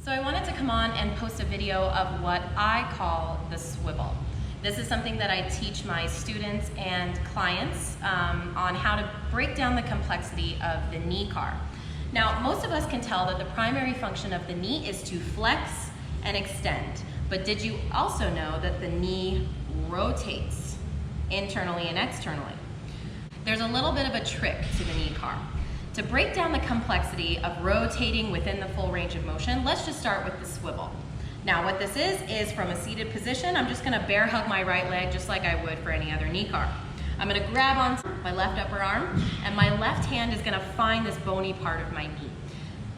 So I wanted to come on and post a video of what I call the swivel. This is something that I teach my students and clients on how to break down the complexity of the knee car. Now, most of us can tell that the primary function of the knee is to flex and extend. But did you also know that the knee rotates internally and externally? There's a little bit of a trick to the knee car. To break down the complexity of rotating within the full range of motion, let's just start with the swivel. Now what this is from a seated position, I'm just gonna bear hug my right leg just like I would for any other knee car. I'm gonna grab onto my left upper arm and my left hand is gonna find this bony part of my knee.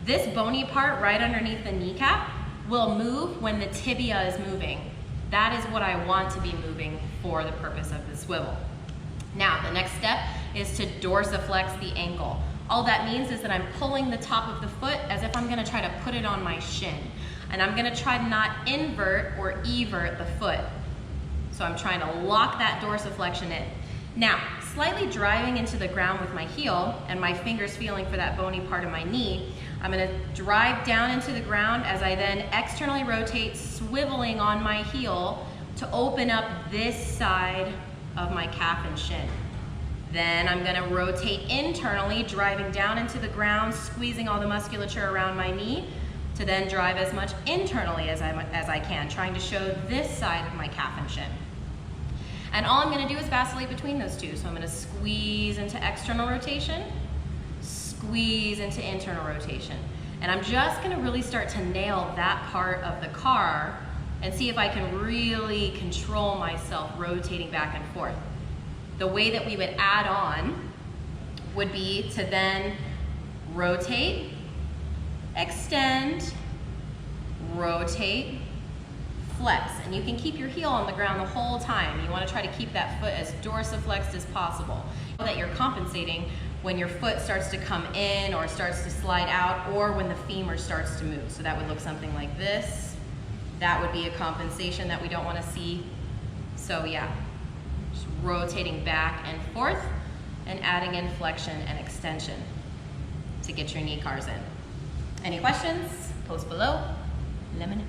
This bony part right underneath the kneecap will move when the tibia is moving. That is what I want to be moving for the purpose of the swivel. Now the next step is to dorsiflex the ankle. All that means is that I'm pulling the top of the foot as if I'm gonna try to put it on my shin. And I'm gonna try to not invert or evert the foot. So I'm trying to lock that dorsiflexion in. Now, slightly driving into the ground with my heel and my fingers feeling for that bony part of my knee, I'm gonna drive down into the ground as I then externally rotate, swiveling on my heel to open up this side of my calf and shin. Then I'm gonna rotate internally, driving down into the ground, squeezing all the musculature around my knee to then drive as much internally as I can, trying to show this side of my calf and shin. And all I'm gonna do is vacillate between those two. So I'm gonna squeeze into external rotation, squeeze into internal rotation. And I'm just gonna really start to nail that part of the car and see if I can really control myself rotating back and forth. The way that we would add on would be to then rotate, extend, rotate, flex. And you can keep your heel on the ground the whole time. You want to try to keep that foot as dorsiflexed as possible. So that you're compensating when your foot starts to come in or starts to slide out or when the femur starts to move. So that would look something like this. That would be a compensation that we don't want to see. So yeah. Rotating back and forth and adding in flexion and extension to get your knee cars in. Any questions? Post below. Let me know.